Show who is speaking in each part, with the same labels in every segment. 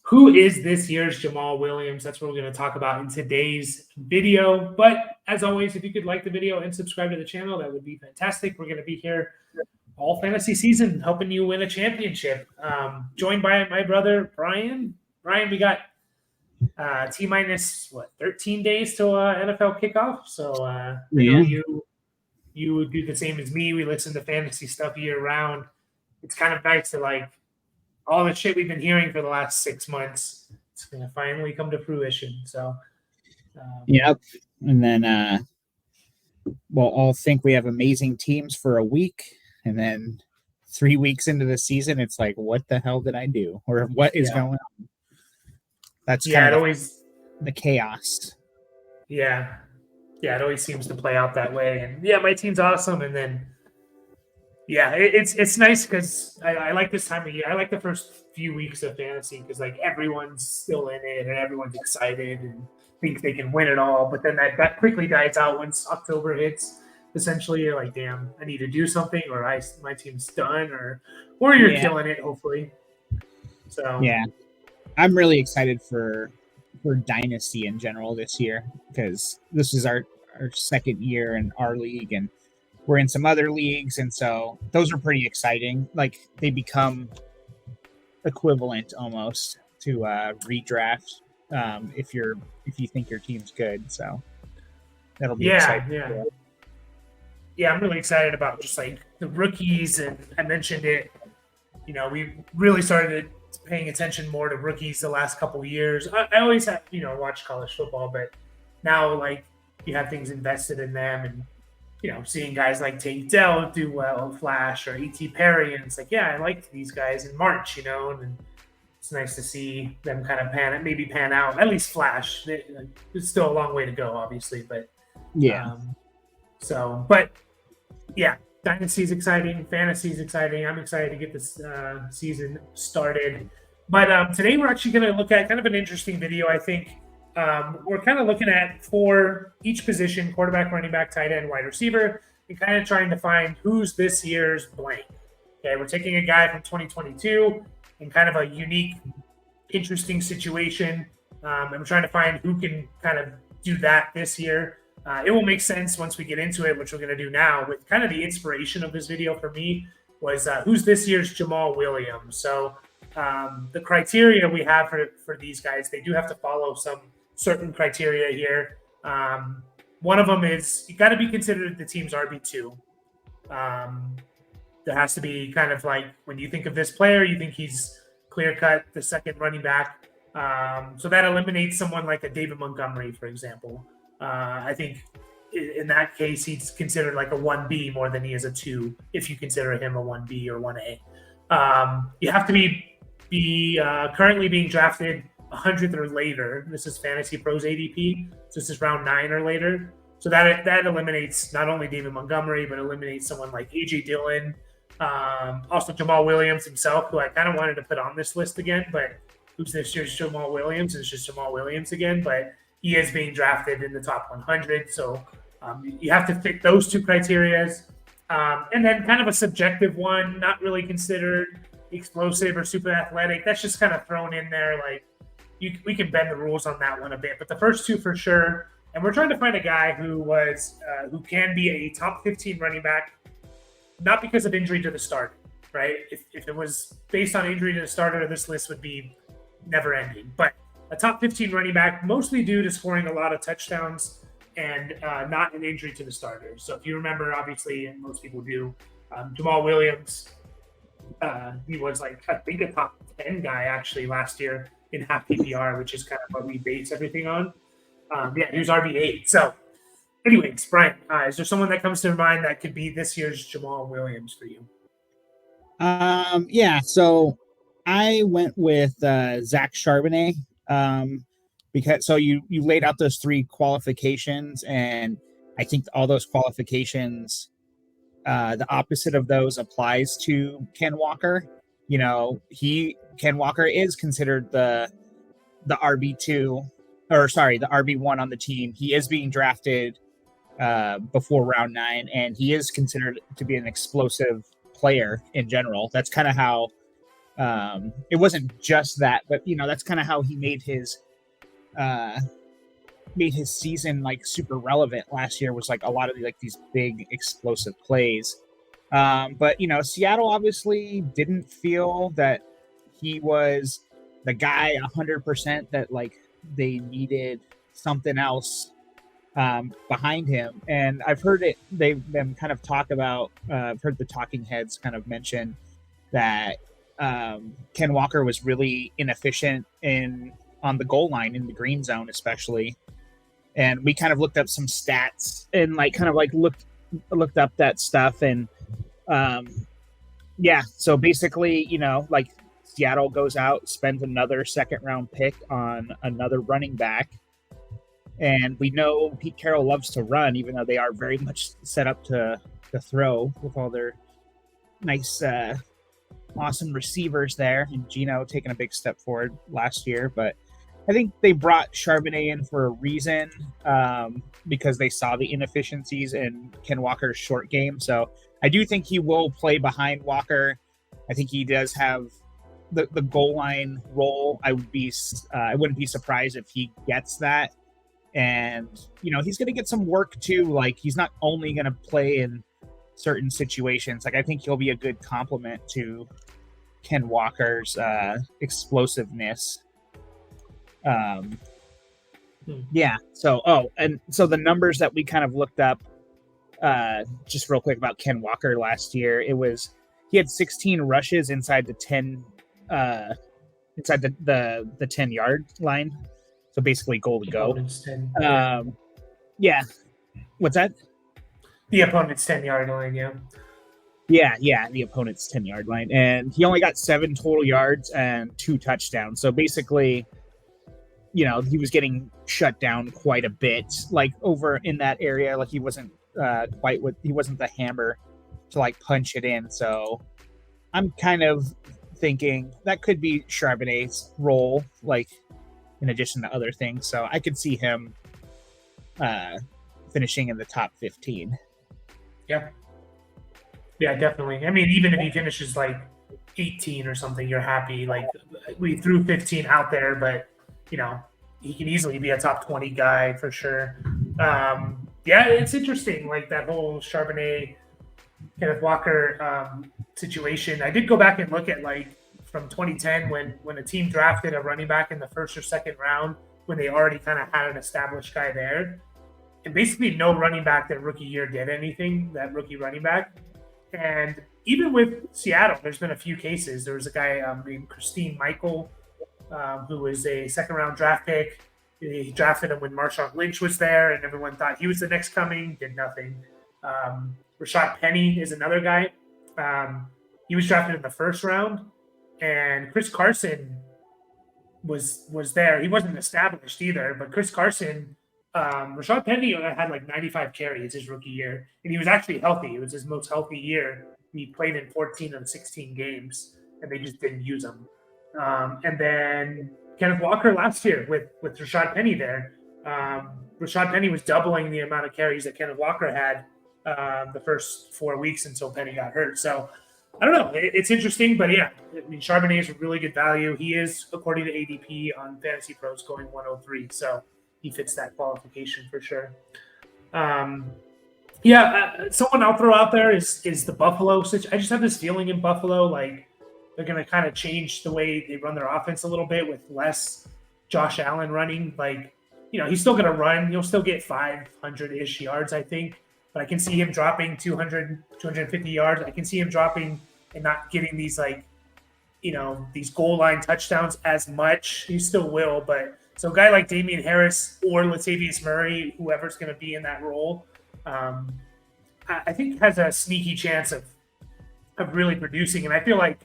Speaker 1: who is this year's Jamaal Williams? That's what we're going to talk about in today's video. But as always, if you could like the video and subscribe to the channel, that would be fantastic. We're going to be here all fantasy season helping you win a championship. Joined by my brother, Brian. Brian, we got T-minus, 13 days till NFL kickoff. So I know you would do the same as me. We listen to fantasy stuff year round. It's kind of nice to all the shit we've been hearing for the last 6 months. It's going to finally come to fruition. So,
Speaker 2: yep. And then we'll all think we have amazing teams for a week. And then 3 weeks into the season, it's like, what the hell did I do? Or what is going on? That's kind of the chaos.
Speaker 1: Yeah. Yeah, it always seems to play out that way. And yeah, my team's awesome. And then, yeah, it's nice because I like this time of year. I like the first few weeks of fantasy because everyone's still in it and everyone's excited and thinks they can win it all. But then that quickly dies out once October hits. Essentially, you're like, damn, I need to do something, or my team's done, or you're killing it. Hopefully, so
Speaker 2: yeah, I'm really excited for Dynasty in general this year because this is our second year in our league, and we're in some other leagues, and so those are pretty exciting. Like they become equivalent almost to redraft if you think your team's good. So that'll be exciting.
Speaker 1: Yeah. Yeah, I'm really excited about just the rookies, and I mentioned it. We really started paying attention more to rookies the last couple of years. I always have, watched college football, but now you have things invested in them, and seeing guys like Tank Dell do well, Flash or E.T. Perry, and it's I liked these guys in March, and it's nice to see them kind of pan out. At least Flash. It's still a long way to go, obviously, but but yeah, Dynasty is exciting. Fantasy is exciting. I'm excited to get this season started. But today we're actually going to look at kind of an interesting video, I think. We're kind of looking at for each position, quarterback, running back, tight end, wide receiver, and kind of trying to find who's this year's blank. Okay, we're taking a guy from 2022 in kind of a unique, interesting situation, and we're trying to find who can kind of do that this year. It will make sense once we get into it, which we're going to do now. With kind of the inspiration of this video for me was who's this year's Jamaal Williams. So the criteria we have for these guys, they do have to follow some certain criteria here. One of them is you got to be considered the team's RB2. There has to be kind of when you think of this player, you think he's clear-cut the second running back. So that eliminates someone like a David Montgomery, for example. I think in that case, he's considered a 1B more than he is a 2, if you consider him a 1B or 1A. You have to be currently being drafted 100th or later. This is Fantasy Pros ADP. So this is round 9 or later. So that eliminates not only David Montgomery, but eliminates someone like A.J. Dillon. Also Jamaal Williams himself, who I kind of wanted to put on this list again, but who's this year's Jamaal Williams? It's just Jamaal Williams again, but he is being drafted in the top 100. So you have to fit those two criteria. And then kind of a subjective one, not really considered explosive or super athletic. That's just kind of thrown in there. We can bend the rules on that one a bit. But the first two for sure. And we're trying to find a guy who who can be a top 15 running back, not because of injury to the starter, right? If it was based on injury to the starter, this list would be never ending. But a top 15 running back, mostly due to scoring a lot of touchdowns and not an injury to the starters. So if you remember, obviously, and most people do, Jamaal Williams, he was I think a top 10 guy actually last year in half PPR, which is kind of what we base everything on. He was RB8. So anyways, Brian, is there someone that comes to mind that could be this year's Jamaal Williams for you?
Speaker 2: So I went with Zach Charbonnet. Because you laid out those 3 qualifications, and I think all those qualifications, the opposite of those applies to Ken Walker. Ken Walker is considered the RB2, or sorry, the RB1 on the team. He is being drafted before round 9, and he is considered to be an explosive player in general. That's kind of how It wasn't just that, but that's kind of how he made his season like super relevant last year, was like a lot of like these big explosive plays. But Seattle obviously didn't feel that he was the guy 100%, that like they needed something else behind him. And I've heard them kind of talk about, I've heard the talking heads kind of mention that Ken Walker was really inefficient on the goal line in the green zone, especially. And we kind of looked up some stats and like kind of like looked up that stuff. And so basically, like Seattle goes out, spends another second round pick on another running back. And we know Pete Carroll loves to run, even though they are very much set up to throw with all their nice, awesome receivers there. And Geno taking a big step forward last year. But I think they brought Charbonnet in for a reason, because they saw the inefficiencies in Ken Walker's short game. So I do think he will play behind Walker. I think he does have the goal line role. I wouldn't be surprised if he gets that. And, he's going to get some work too. Like, he's not only going to play in certain situations. Like, I think he'll be a good complement to Ken Walker's explosiveness. Yeah. So the numbers that we kind of looked up, just real quick about Ken Walker last year, he had 16 rushes inside the 10, inside the 10-yard line. So basically goal to go. Yeah. What's that?
Speaker 1: The opponent's 10-yard line, yeah.
Speaker 2: Yeah, the opponent's 10-yard line. And he only got 7 total yards and 2 touchdowns. So basically, he was getting shut down quite a bit, like over in that area. Like he wasn't he wasn't the hammer to like punch it in. So I'm kind of thinking that could be Charbonnet's role, like in addition to other things. So I could see him finishing in the top 15.
Speaker 1: Yeah, definitely. I mean, even if he finishes like 18 or something, you're happy. Like, we threw 15 out there, but he can easily be a top 20 guy for sure. It's interesting, like that whole Charbonnet, Kenneth Walker situation. I did go back and look at like from 2010 when a team drafted a running back in the first or second round, when they already kind of had an established guy there. And basically no running back that rookie year did anything, that rookie running back. And even with Seattle, there's been a few cases. There was a guy named Christine Michael, who was a second-round draft pick. He drafted him when Marshawn Lynch was there, and everyone thought he was the next coming, did nothing. Rashad Penny is another guy. He was drafted in the first round, and Chris Carson was there. He wasn't established either, but Chris Carson, Rashad Penny had like 95 carries his rookie year, and he was actually healthy. It was his most healthy year. He played in 14 of 16 games, and they just didn't use him. And then Kenneth Walker last year with Rashad Penny there. Rashad Penny was doubling the amount of carries that Kenneth Walker had the first 4 weeks until Penny got hurt. So I don't know. It's interesting, but yeah, I mean, Charbonnet is a really good value. He is, according to ADP on Fantasy Pros, going 103. So he fits that qualification for sure. Someone I'll throw out there is the Buffalo situation. I just have this feeling in Buffalo, like they're going to kind of change the way they run their offense a little bit with less Josh Allen running. Like, he's still going to run. He'll still get 500-ish yards, I think. But I can see him dropping 200, 250 yards. I can see him dropping and not getting these, like, these goal line touchdowns as much. He still will. But so a guy like Damian Harris or Latavius Murray, whoever's going to be in that role, I think has a sneaky chance of really producing. And I feel like,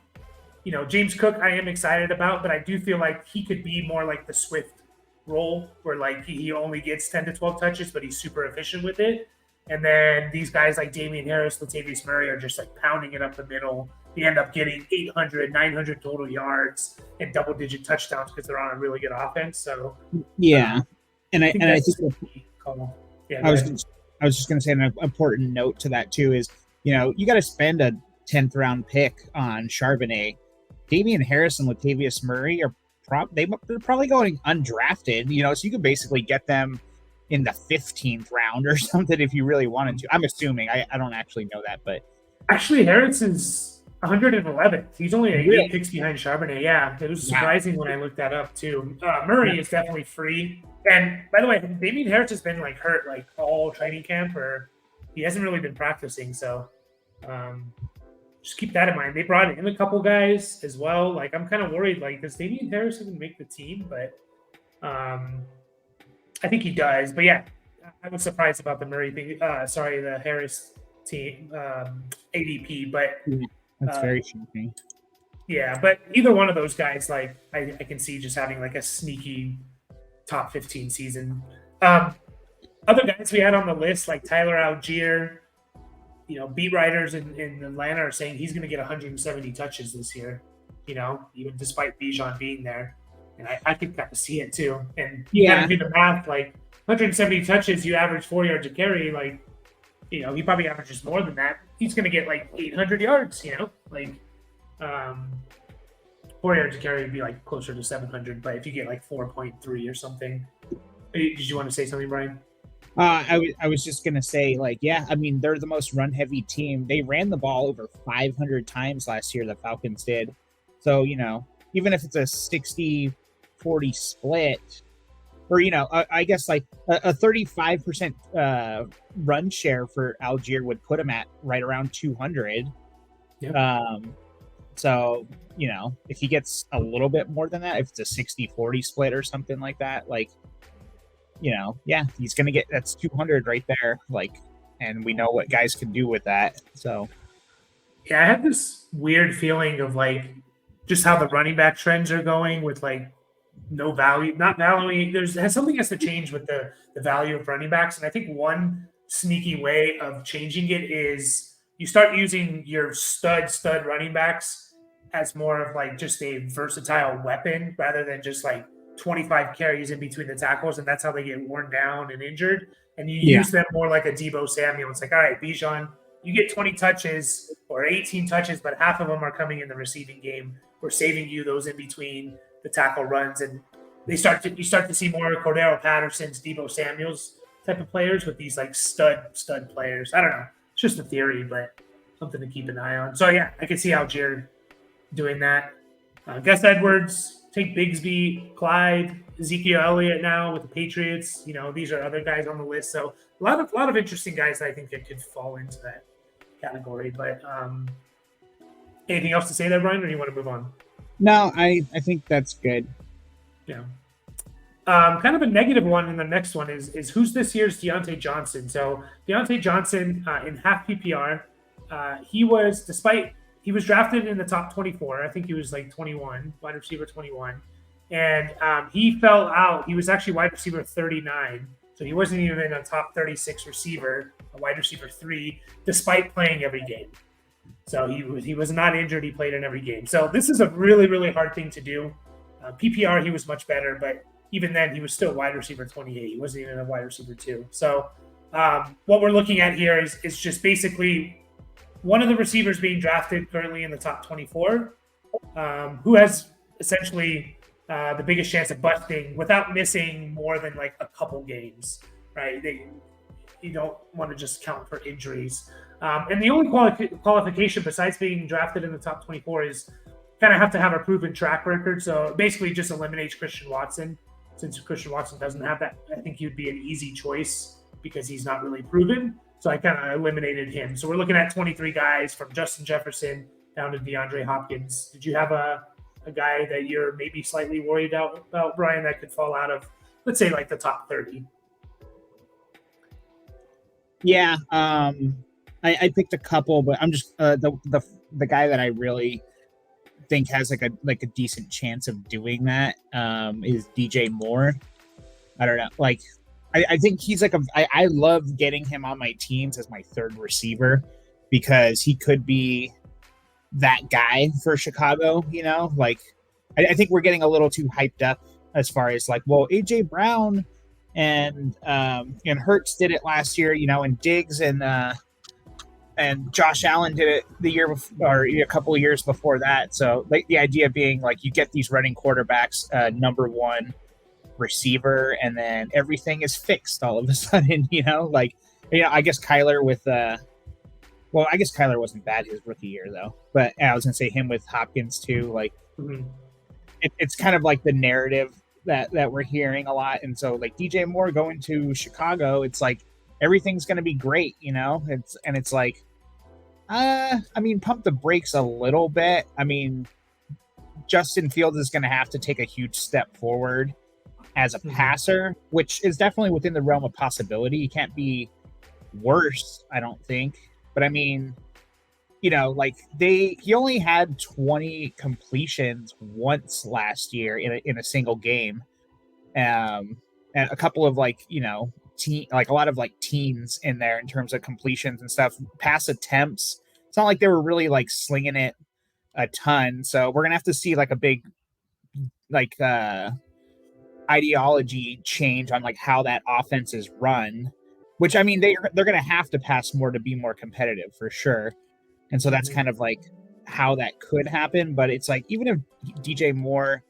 Speaker 1: James Cook, I am excited about, but I do feel like he could be more like the Swift role, where like he only gets 10 to 12 touches, but he's super efficient with it. And then these guys like Damian Harris, Latavius Murray are just like pounding it up the middle. They end up getting 800, 900 total yards and double-digit touchdowns because they're on a really good offense. So
Speaker 2: yeah, I think
Speaker 1: I
Speaker 2: was just going to say an important note to that too is, you got to spend a 10th round pick on Charbonnet, Damian Harris and Latavius Murray are they're probably going undrafted, so you could basically get them in the 15th round or something if you really wanted to. I'm assuming. I don't actually know that, but
Speaker 1: actually Harris is 111th. He's only
Speaker 2: really?
Speaker 1: 8 picks behind Charbonnet. Yeah, it was surprising when I looked that up too. Murray is definitely free. And by the way, Damian Harris has been hurt all training camp, or he hasn't really been practicing. So just keep that in mind. They brought in a couple guys as well. I'm kind of worried. Does Damian Harris even make the team? But I think he does. But yeah, I was surprised about the Murray thing. The Harris team ADP. But
Speaker 2: that's very shocking.
Speaker 1: Yeah, but either one of those guys, I can see just having a sneaky top 15 season. Other guys we had on the list, like Tyler Algier, beat writers in Atlanta are saying he's going to get 170 touches this year, even despite Bijan being there. And I can kind of see it too. And you got to do the math, 170 touches, you average 4 yards a carry, he probably averages more than that. He's going to get 800 yards, 4 yards a carry would be closer to 700. But if you get 4.3 or something, did you want to say something, Brian?
Speaker 2: I was just gonna say, they're the most run heavy team. They ran the ball over 500 times last year. The Falcons did. So even if it's a 60-40 split, or I guess a 35% run share for Algier would put him at right around 200. Yep. So if he gets a little bit more than that, if it's a 60-40 split or something like that, he's gonna get, that's 200 right there. And we know what guys can do with that. So
Speaker 1: yeah, I have this weird feeling of just how the running back trends are going with no value, not valuing. Something has to change with the value of running backs, and I think one sneaky way of changing it is you start using your stud running backs as more of just a versatile weapon rather than just 25 carries in between the tackles, and that's how they get worn down and injured. And you use them more like a Deebo Samuel. It's all right, Bijan, you get 20 touches or 18 touches, but half of them are coming in the receiving game. We're saving you those in between the tackle runs, and you start to see more Cordero Patterson's, Deebo Samuel's type of players with these stud players. I don't know. It's just a theory, but something to keep an eye on. So yeah, I can see Algier doing that. Gus Edwards, take Bigsby, Clyde, Ezekiel Elliott now with the Patriots. These are other guys on the list. So a lot of interesting guys that I think that could fall into that category. But anything else to say there, Brian, or do you want to move on?
Speaker 2: No, I think that's good.
Speaker 1: Yeah. Kind of a negative one in the next one is who's this year's Diontae Johnson. So Diontae Johnson in half PPR, he was drafted in the top 24. I think he was 21, wide receiver 21. And he fell out. He was actually wide receiver 39. So he wasn't even a top 36 receiver, a wide receiver 3, despite playing every game. So he was not injured. He played in every game. So this is a really, really hard thing to do. PPR, he was much better, but even then he was still wide receiver 28. He wasn't even a wide receiver 2. So what we're looking at here is just basically one of the receivers being drafted currently in the top 24, who has essentially the biggest chance of busting without missing more than a couple games, right? You don't want to just count for injuries. And the only qualification besides being drafted in the top 24 is kind of have to have a proven track record. So it basically just eliminates Christian Watson. Since Christian Watson doesn't have that, I think he would be an easy choice because he's not really proven. So I kind of eliminated him. So we're looking at 23 guys from Justin Jefferson down to DeAndre Hopkins. Did you have a guy that you're maybe slightly worried about, Brian, that could fall out of, let's say, the top 30?
Speaker 2: Yeah, I picked a couple, but I'm just the guy that I really think has a decent chance of doing that is DJ Moore. I don't know, I think he's I love getting him on my teams as my third receiver because he could be that guy for Chicago. I think we're getting a little too hyped up as far as AJ Brown and Hurts did it last year, and Diggs and and Josh Allen did it the year before, or a couple of years before that. So like the idea being like you get these running quarterbacks, number one receiver, and then everything is fixed all of a sudden. Like I guess Kyler with well, I guess Kyler wasn't bad his rookie year though, but I was gonna say him with Hopkins too. Like it's kind of like the narrative that we're hearing a lot, and so like DJ Moore going to Chicago, it's like everything's gonna be great, It's like, I mean, pump the brakes a little bit. I mean, Justin Fields is gonna have to take a huge step forward as a passer, which is definitely within the realm of possibility. He can't be worse, I don't think. But I mean, like he only had 20 completions once last year in a single game, and a couple of like like a lot of like teens in there in terms of completions and stuff. Pass attempts, it's not like they were really like slinging it a ton. So we're gonna have to see like a big like ideology change on like how that offense is run. Which I mean they're gonna have to pass more to be more competitive for sure. And so that's kind of like how that could happen. But it's like, even if DJ Moore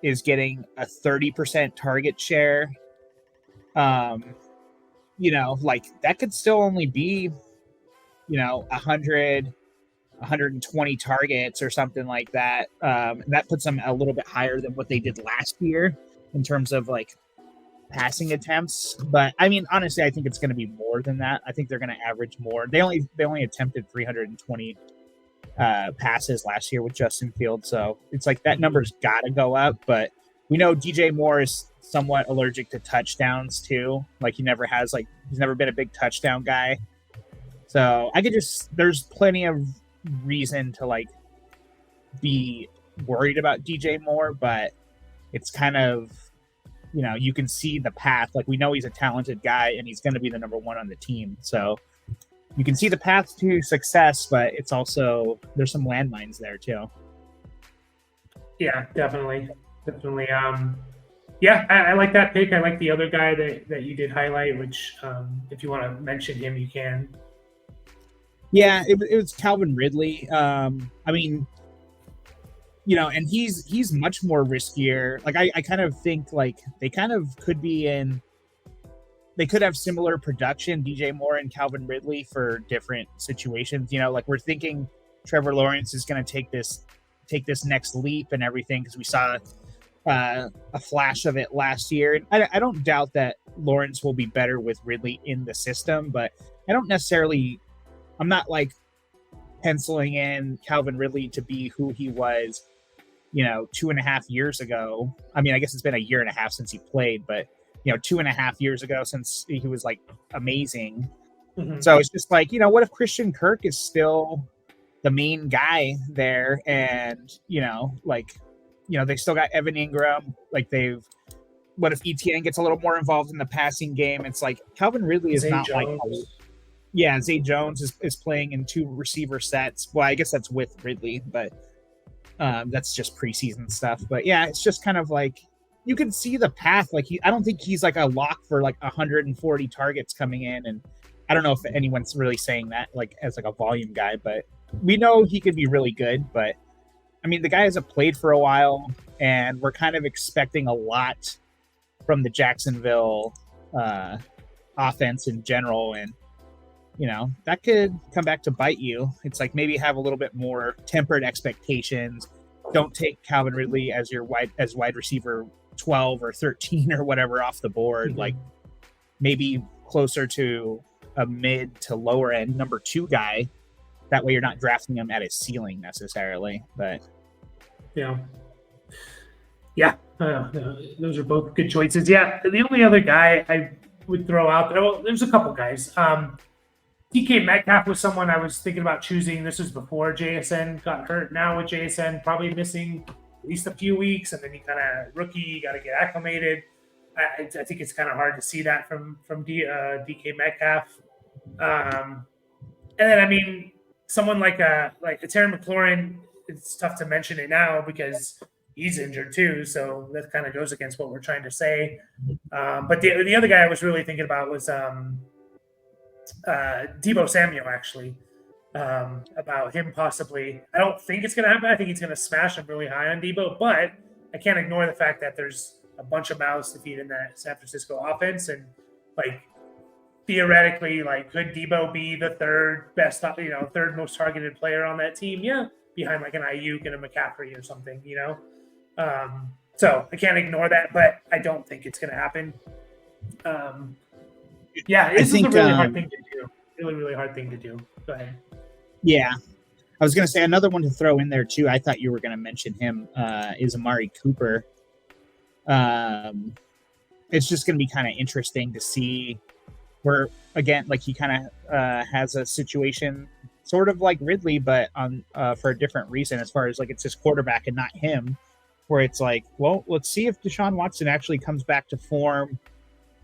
Speaker 2: is getting a 30% target share, like that could still only be, 100, 120 targets or something like that. And that puts them a little bit higher than what they did last year in terms of like passing attempts. But I mean, honestly, I think it's going to be more than that. I think they're going to average more. They only attempted 320 passes last year with Justin Fields, so it's like that number's got to go up. But we know DJ Moore is somewhat allergic to touchdowns too. Like he's never been a big touchdown guy. So there's plenty of reason to like be worried about DJ Moore, but it's kind of, you can see the path. Like we know he's a talented guy and he's going to be the number one on the team. So you can see the path to success, but it's also, there's some landmines there too.
Speaker 1: Yeah, definitely. Yeah, I like that pick. I like the other guy that you did highlight, which if you want to mention him, you can.
Speaker 2: Yeah, it was Calvin Ridley. I mean, and he's much more riskier. Like I kind of think like they kind of could have similar production, DJ Moore and Calvin Ridley, for different situations. Like we're thinking Trevor Lawrence is going to take this next leap and everything, because we saw a flash of it last year. And I don't doubt that Lawrence will be better with Ridley in the system, but I'm not like penciling in Calvin Ridley to be who he was 2.5 years ago. I mean, I guess it's been a year and a half since he played, but 2.5 years ago since he was like amazing. So it's just like, what if Christian Kirk is still the main guy there, and they still got Evan Engram. Like what if ETN gets a little more involved in the passing game? It's like Calvin Ridley is not Jones. Zay Jones is playing in 2 receiver sets. Well, I guess that's with Ridley, but that's just preseason stuff. But yeah, it's just kind of like you can see the path. Like I don't think he's like a lock for like 140 targets coming in. And I don't know if anyone's really saying that like as like a volume guy, but we know he could be really good. But I mean, the guy hasn't played for a while, and we're kind of expecting a lot from the Jacksonville offense in general. And that could come back to bite you. It's like maybe have a little bit more tempered expectations. Don't take Calvin Ridley as your wide receiver 12 or 13 or whatever off the board. Like maybe closer to a mid to lower end number 2 guy. That way you're not drafting him at his ceiling necessarily. But
Speaker 1: those are both good choices. Yeah, the only other guy I would throw out there, well, there's a couple guys. DK Metcalf was someone I was thinking about choosing. This was before JSN got hurt. Now with JSN probably missing at least a few weeks, and then he kind of rookie, got to get acclimated. I think it's kind of hard to see that from DK Metcalf. And then I mean, someone like a Terry McLaurin, it's tough to mention it now because he's injured too. So that kind of goes against what we're trying to say. But the other guy I was really thinking about was Deebo Samuel, actually. about him possibly. I don't think it's going to happen. I think he's going to smash him really high on Debo, but I can't ignore the fact that there's a bunch of mouths to feed in that San Francisco offense, and like theoretically, like could Debo be the third best, third most targeted player on that team? Yeah, behind like an Ayuk and a McCaffrey or something, So I can't ignore that, but I don't think it's going to happen. This is a really hard thing to do. Really, really hard thing to do. Go ahead.
Speaker 2: Yeah. I was going to say another one to throw in there too. I thought you were going to mention him is Amari Cooper. It's just going to be kind of interesting to see where, again, like he kind of has a situation sort of like Ridley, but on for a different reason as far as like it's his quarterback and not him, where it's like, well, let's see if Deshaun Watson actually comes back to form,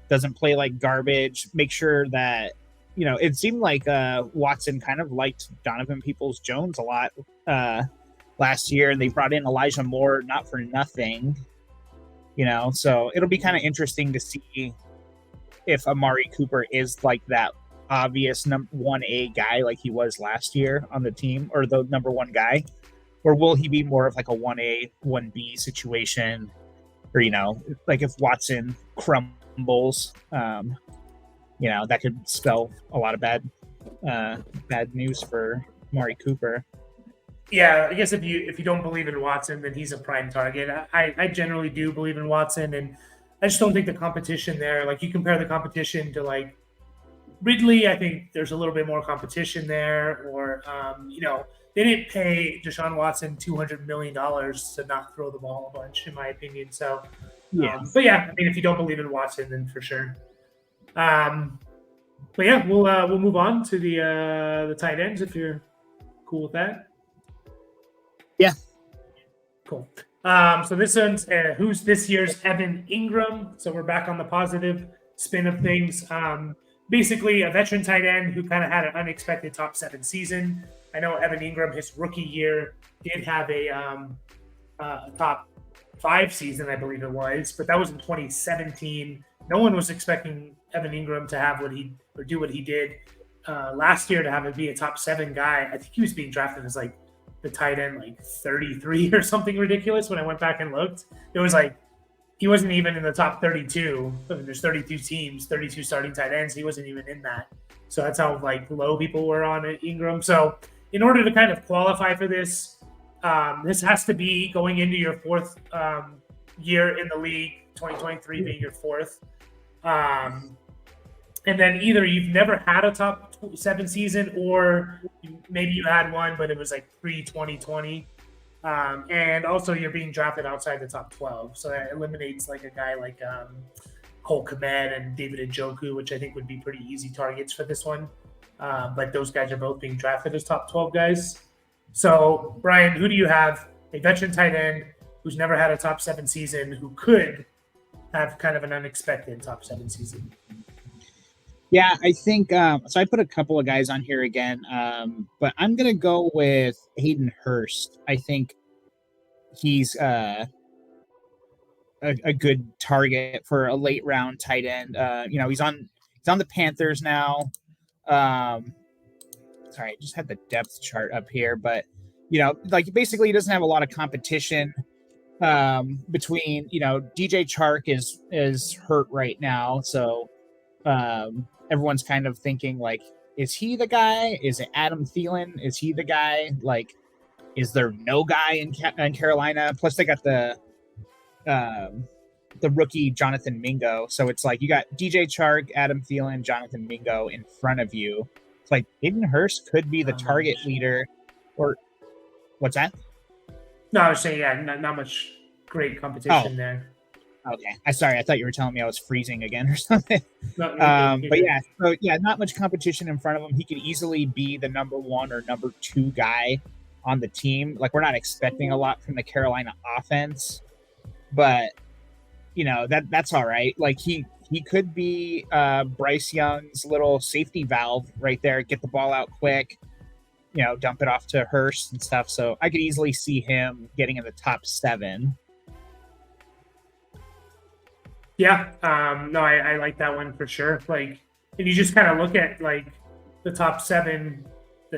Speaker 2: doesn't play like garbage, make sure that, it seemed like Watson kind of liked Donovan Peoples-Jones a lot last year, and they brought in Elijah Moore not for nothing, so it'll be kind of interesting to see if Amari Cooper is like that obvious number 1A guy like he was last year on the team, or the number one guy, or will he be more of like a 1A, 1B situation, or, like if Watson crumbles, that could spell a lot of bad news for Amari Cooper.
Speaker 1: Yeah, I guess if you don't believe in Watson, then he's a prime target. I generally do believe in Watson, and I just don't think the competition there. Like you compare the competition to like Ridley, I think there's a little bit more competition there. Or they didn't pay Deshaun Watson $200 million to not throw the ball a bunch, in my opinion. So, but yeah, I mean, if you don't believe in Watson, then for sure. But yeah, we'll move on to the tight ends if you're cool with that.
Speaker 2: Yeah.
Speaker 1: Cool. So this one's who's this year's Evan Engram. So we're back on the positive spin of things. Basically a veteran tight end who kind of had an unexpected top 7 season. I know Evan Engram, his rookie year, did have a top 5 season, I believe it was, but that was in 2017. No one was expecting Evan Engram to have do what he did last year, to have it be a top 7 guy. I think he was being drafted as like the tight end like 33 or something ridiculous. When I went back and looked, it was like he wasn't even in the top 32. There's 32 teams, 32 starting tight ends. He wasn't even in that. So that's how like low people were on Engram. So in order to kind of qualify for this, this has to be going into your 4th year in the league, 2023 being your 4th. And then either you've never had a top 7 season, or maybe you had one, but it was like pre-2020. And also you're being drafted outside the top 12. So that eliminates like a guy like Cole Kmet and David Njoku, which I think would be pretty easy targets for this one. But those guys are both being drafted as top 12 guys. So, Brian, who do you have? A veteran tight end who's never had a top 7 season, who could have kind of an unexpected top 7 season?
Speaker 2: Yeah, I think so. I put a couple of guys on here again, but I'm gonna go with Hayden Hurst. I think he's a good target for a late round tight end. He's on the Panthers now. Sorry, I just had the depth chart up here, but like basically he doesn't have a lot of competition between DJ Chark is hurt right now, so everyone's kind of thinking like, is he the guy? Is it Adam Thielen? Is he the guy? Like, is there no guy in Carolina? Plus they got the rookie Jonathan Mingo, so it's like you got DJ Chark, Adam Thielen, Jonathan Mingo in front of you. It's like Hayden Hurst could be the target leader, or what's that?
Speaker 1: No, I was saying not much great competition there.
Speaker 2: Okay, I thought you were telling me I was freezing again or something.
Speaker 1: No,
Speaker 2: but not much competition in front of him. He could easily be the number 1 or number 2 guy on the team. Like, we're not expecting a lot from the Carolina offense, but that's all right. Like he could be Bryce Young's little safety valve right there. Get the ball out quick, dump it off to Hurst and stuff. So I could easily see him getting in the top 7.
Speaker 1: Yeah, no, I like that one for sure. Like, and you just kind of look at like the top 7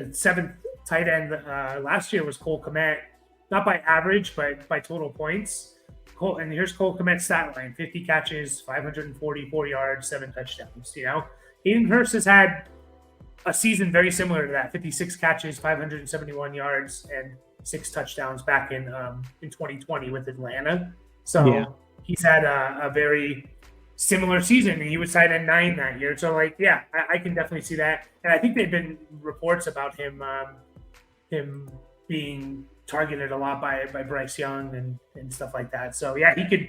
Speaker 1: the seventh tight end last year was Cole Kmet, not by average, but by total points. And here's Cole Kmet's stat line: 50 catches, 544 yards, 7 touchdowns. Hayden Hurst has had a season very similar to that: 56 catches, 571 yards, and 6 touchdowns back in 2020 with Atlanta. So he's had a very similar season, and he was tight end 9 that year. So I can definitely see that. And I think there've been reports about him being targeted a lot by Bryce Young and stuff like that. So he could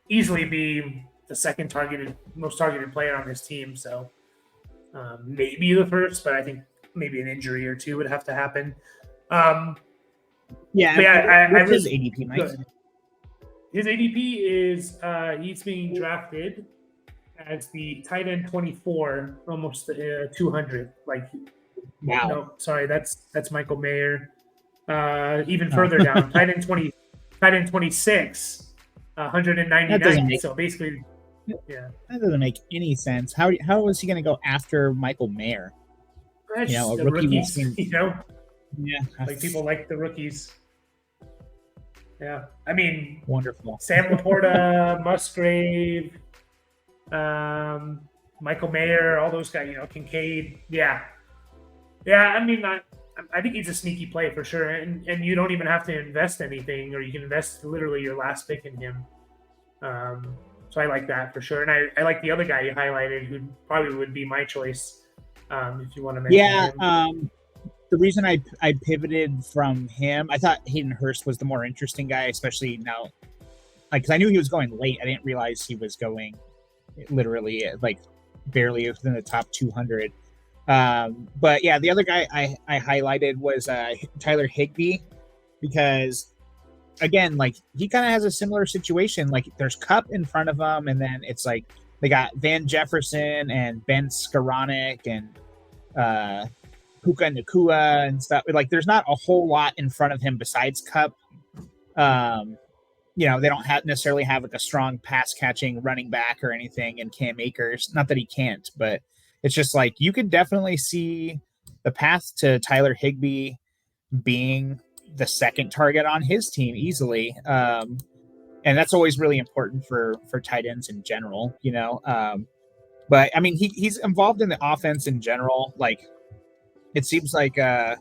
Speaker 1: easily be the second most targeted player on this team. So maybe the first, but I think maybe an injury or two would have to happen.
Speaker 2: What's his ADP, Mike?
Speaker 1: Good. His ADP is he's being drafted as the tight end 24, almost 200.
Speaker 2: Wow.
Speaker 1: No, sorry, that's Michael Mayer. Even further down, tight end 26, 199. So basically,
Speaker 2: that doesn't make any sense. How is he going to go after Michael Mayer?
Speaker 1: A rookie rookies, people like the rookies. Yeah, I mean,
Speaker 2: wonderful.
Speaker 1: Sam Laporta, Musgrave, Michael Mayer, all those guys. Kincaid. Yeah. I mean, I think he's a sneaky play for sure, and you don't even have to invest anything, or you can invest literally your last pick in him. So I like that for sure, and I like the other guy you highlighted, who probably would be my choice if you want to mention him.
Speaker 2: The reason I pivoted from him, I thought Hayden Hurst was the more interesting guy, especially now, because I knew he was going late. I didn't realize he was going literally barely within the top 200. But the other guy I highlighted was Tyler Higbee, because again, he kind of has a similar situation. There's Kupp in front of him, and then it's they got Van Jefferson and Ben Skoranek and Puka Nacua and stuff. There's not a whole lot in front of him besides Kupp. They don't necessarily have a strong pass catching running back or anything in Cam Akers. Not that he can't, but it's just you could definitely see the path to Tyler Higbee being the second target on his team easily. And that's always really important for tight ends in general, but I mean, he's involved in the offense in general. It seems like him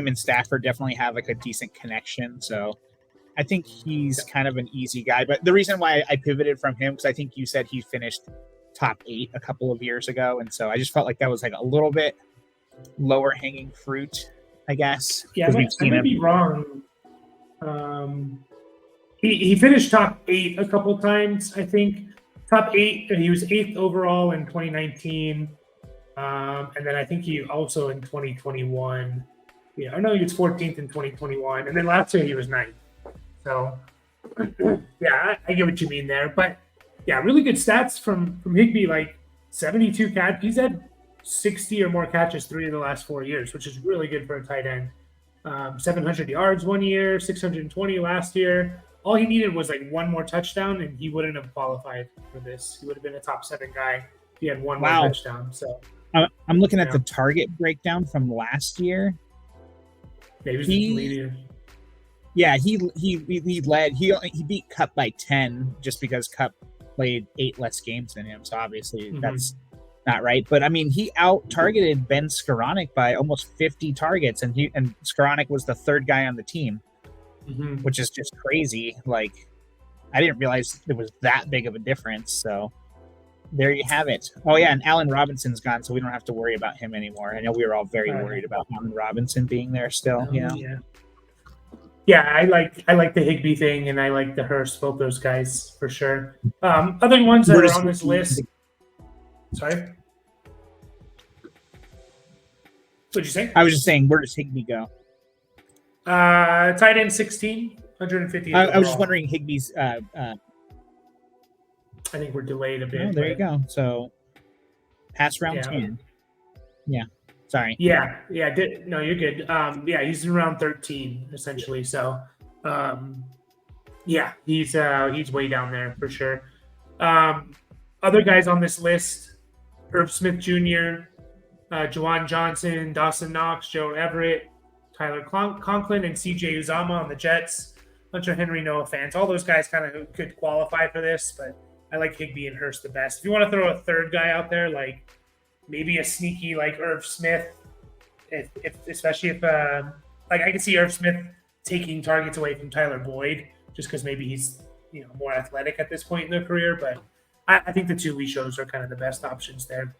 Speaker 2: and Stafford definitely have a decent connection. So I think he's kind of an easy guy, but the reason why I pivoted from him, because I think you said he finished top 8 a couple of years ago, and so I just felt like that was a little bit lower hanging fruit, I guess.
Speaker 1: I might be wrong. He finished top 8 a couple times, I think. Top 8, he was 8th overall in 2019, and then I think he also in 2021. He was 14th in 2021, and then last year he was 9th. So I get what you mean there, but really good stats from Higbee, 72 catch. He's had 60 or more catches 3 of the last 4 years, which is really good for a tight end. 700 yards one year, 620 last year. All he needed was one more touchdown, and he wouldn't have qualified for this. He would have been a top 7 guy if he had one more touchdown. So
Speaker 2: I'm looking at the target breakdown from last year.
Speaker 1: He was the leader.
Speaker 2: Yeah, he led. He beat Kupp by 10 just because Kupp played 8 less games than him. So obviously that's not right. But I mean, he out targeted Ben Skoranek by almost 50 targets, and Skoranek was the 3rd guy on the team, which is just crazy. I didn't realize there was that big of a difference. So there you have it. Oh yeah, and Allen Robinson's gone, so we don't have to worry about him anymore. I know we were all very worried about Allen Robinson being there still.
Speaker 1: Yeah, I like the Higbee thing, and I like the Hurst, both those guys for sure. Other ones that are on this list. Sorry, what'd you say?
Speaker 2: I was just saying, where does Higbee go?
Speaker 1: Tight end 16, 150.
Speaker 2: I was just wondering Higbee's.
Speaker 1: I think we're delayed a bit.
Speaker 2: Oh, there you go. So, pass round 10. Yeah. Sorry.
Speaker 1: Yeah. No, you're good. He's around 13 essentially. So, he's way down there for sure. Other guys on this list: Irv Smith Jr., Juwan Johnson, Dawson Knox, Joe Everett, Tyler Conklin, and CJ Uzama on the Jets. Hunter Henry, Noah Fant. All those guys kind of could qualify for this, but I like Higbee and Hurst the best. If you want to throw a third guy out there, like maybe a sneaky like Irv Smith, especially if like I can see Irv Smith taking targets away from Tyler Boyd just because maybe he's more athletic at this point in their career. But I think the two we chose are kind of the best options there.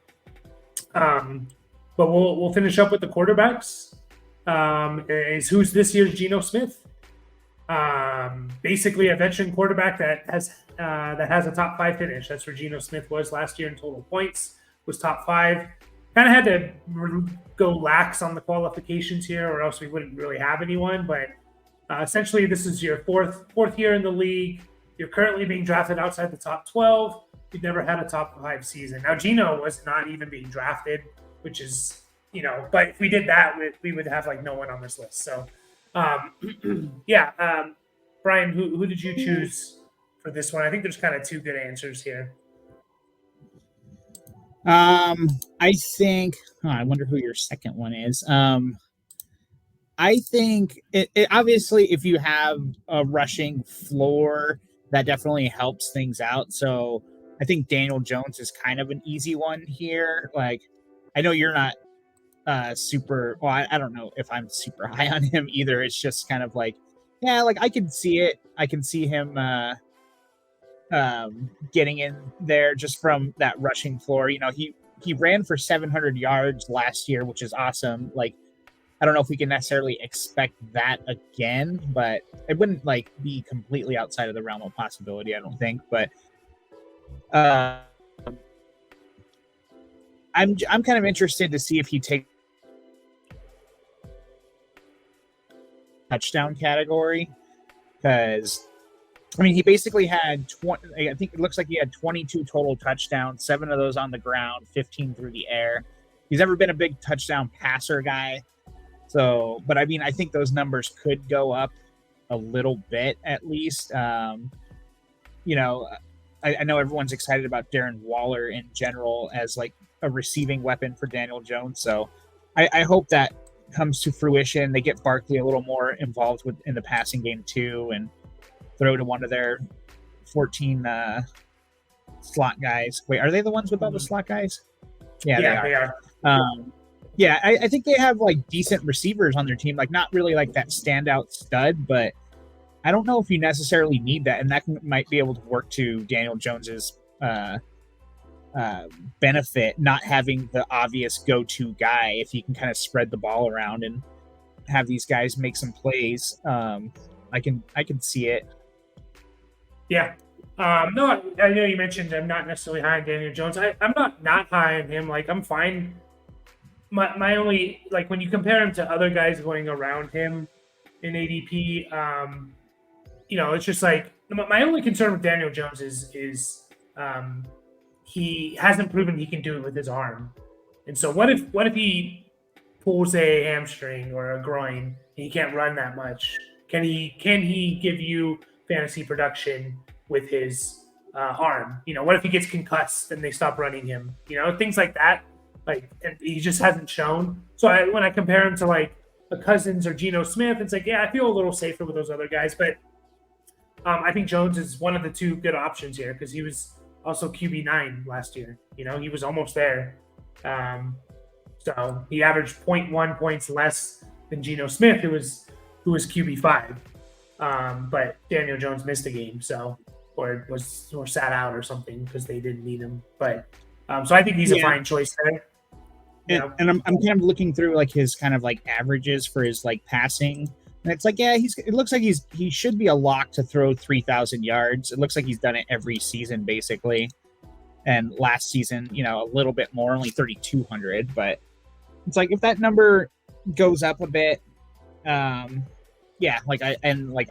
Speaker 1: But we'll finish up with the quarterbacks. Who's this year's Geno Smith? Basically a veteran quarterback that has a top 5 finish. That's where Geno Smith was last year in total points. Was top 5. Kind of had to go lax on the qualifications here, or else we wouldn't really have anyone. But essentially, this is your fourth year in the league. You're currently being drafted outside the top 12. You've never had a top 5 season. Now, Geno was not even being drafted, which is, but if we did that, we would have like no one on this list. So, Brian, who did you choose for this one? I think there's kind of 2 good answers here.
Speaker 2: I think, I wonder who your second one is. I think it obviously, if you have a rushing floor, that definitely helps things out. So I think Daniel Jones is kind of an easy one here. Like, I know you're not super, well, I don't know if I'm super high on him either. It's just kind of like, yeah, like I can see it. I can see him getting in there just from that rushing floor. He ran for 700 yards last year, which is awesome. Like, I don't know if we can necessarily expect that again, but it wouldn't like be completely outside of the realm of possibility, I don't think. But I'm kind of interested to see if he takes touchdown category, because he basically had 20. I think it looks like he had 22 total touchdowns, 7 of those on the ground, 15 through the air. He's never been a big touchdown passer guy. So, but I think those numbers could go up a little bit at least. I know everyone's excited about Darren Waller in general as like a receiving weapon for Daniel Jones. So I hope that comes to fruition. They get Barkley a little more involved in the passing game too, and throw to one of their 14 slot guys. Wait, are they the ones with all the slot guys? Yeah, they are. I think they have like decent receivers on their team, like not really like that standout stud, but I don't know if you necessarily need that, and that might be able to work to Daniel Jones's benefit, not having the obvious go-to guy. If you can kind of spread the ball around and have these guys make some plays, I can see it.
Speaker 1: Yeah. No, I know you mentioned I'm not necessarily high on Daniel Jones. I'm not high on him. Like, I'm fine. My only, like, when you compare him to other guys going around him in ADP, it's just like my only concern with Daniel Jones is he hasn't proven he can do it with his arm. And so what if he pulls a hamstring or a groin and he can't run that much? Can he give you fantasy production with his arm? What if he gets concussed and they stop running him? Things like that. Like, he just hasn't shown. So when I compare him to like a Cousins or Geno Smith, it's like, yeah, I feel a little safer with those other guys. But I think Jones is one of the 2 good options here because he was also QB9 last year. He was almost there. So he averaged 0.1 points less than Geno Smith, who was QB5. But Daniel Jones missed a game, or sat out or something because they didn't need him. But so I think he's a fine choice there.
Speaker 2: And I'm kind of looking through like his kind of like averages for his like passing, and it's like, yeah, it looks like he should be a lock to throw 3,000 yards. It looks like he's done it every season basically, and last season, a little bit more, only 3,200. But it's like if that number goes up a bit,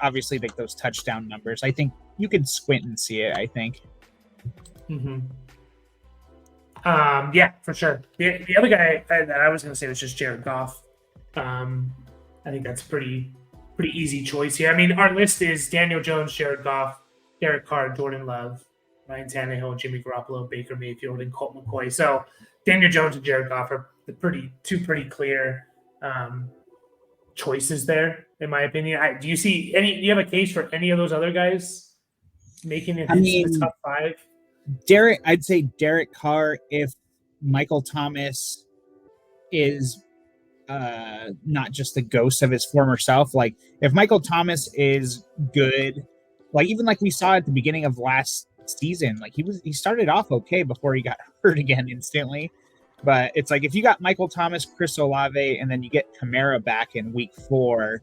Speaker 2: obviously like those touchdown numbers, I think you can squint and see it. I think.
Speaker 1: Mm-hmm. Yeah, for sure. The other guy that I was going to say was just Jared Goff. I think that's pretty easy choice here. Our list is Daniel Jones, Jared Goff, Derek Carr, Jordan Love, Ryan Tannehill, Jimmy Garoppolo, Baker Mayfield, and Colt McCoy. So Daniel Jones and Jared Goff are two pretty clear choices there, in my opinion. Do you see any? Do you have a case for any of those other guys making it into the top 5?
Speaker 2: I'd say Derek Carr if Michael Thomas is not just the ghost of his former self. Like if Michael Thomas is good, like even like we saw at the beginning of last season, like he started off okay before he got hurt again instantly. But it's like if you got Michael Thomas, Chris Olave, and then you get Kamara back in week 4,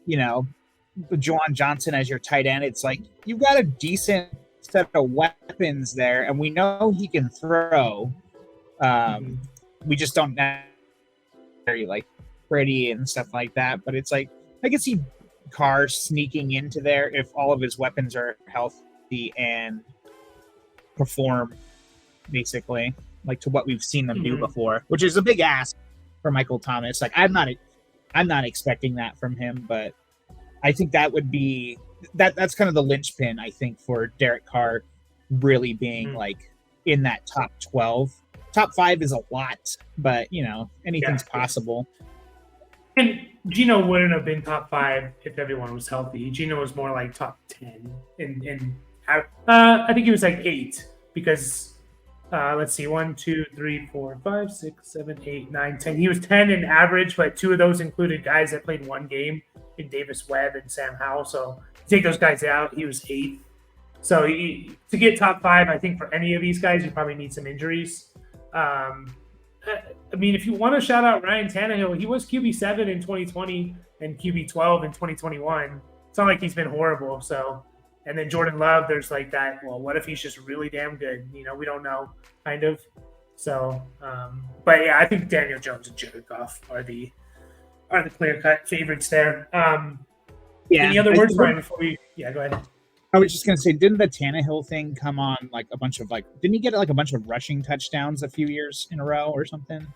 Speaker 2: Juwan Johnson as your tight end, it's like you've got a decent set of weapons there, and we know he can throw. We just don't know very like pretty and stuff like that. But it's like I can see Carr sneaking into there if all of his weapons are healthy and perform basically like to what we've seen them do before, which is a big ask for Michael Thomas. Like I'm not expecting that from him, but I think that would be that's kind of the linchpin, I think, for Derek Carr really being like in that top 12. Top 5 is a lot, but anything's possible.
Speaker 1: And Geno wouldn't have been top 5 if everyone was healthy. Geno was more like top 10, and I think he was like 8 because let's see, 1, 2, 3, 4, 5, 6, 7, 8, 9, 10. He was 10 in average, but 2 of those included guys that played one game in Davis Webb and Sam Howell. So take those guys out, he was 8th. So to get top 5, I think for any of these guys, you probably need some injuries. I mean, if you want to shout out Ryan Tannehill, he was QB7 in 2020 and QB12 in 2021. It's not like he's been horrible. So, and then Jordan Love, there's like that. Well, what if he's just really damn good? We don't know, kind of. So, but yeah, I think Daniel Jones and Jared Goff are the clear cut favorites there. Any other words, Brian? Before we, go ahead.
Speaker 2: I was just gonna say, didn't the Tannehill thing come on like a bunch of didn't he get like a bunch of rushing touchdowns a few years in a row or something?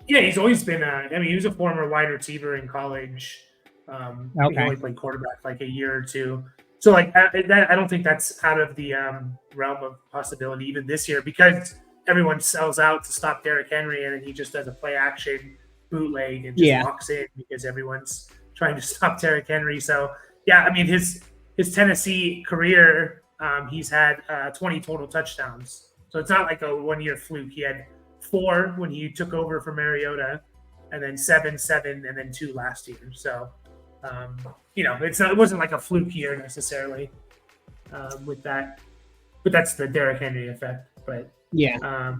Speaker 1: Yeah, he's always been. He was a former wide receiver in college. He only played quarterback like a year or two. So I don't think that's out of the realm of possibility even this year because everyone sells out to stop Derrick Henry and then he just does a play action bootleg and just walks in because everyone's trying to stop Derrick Henry. So yeah, I mean his Tennessee career, he's had 20 total touchdowns. So it's not like a one-year fluke. He had 4 when he took over for Mariota, and then 7, and then 2 last year. So, it wasn't like a fluke year necessarily with that. But that's the Derrick Henry effect. But yeah,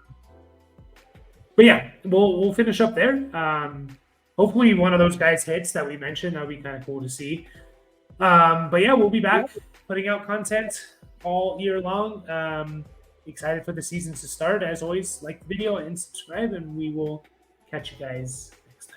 Speaker 1: we'll finish up there. Hopefully, one of those guys hits that we mentioned. That would be kind of cool to see. But yeah, we'll be back putting out content all year long. Excited for the season to start. As always, like the video and subscribe, and we will catch you guys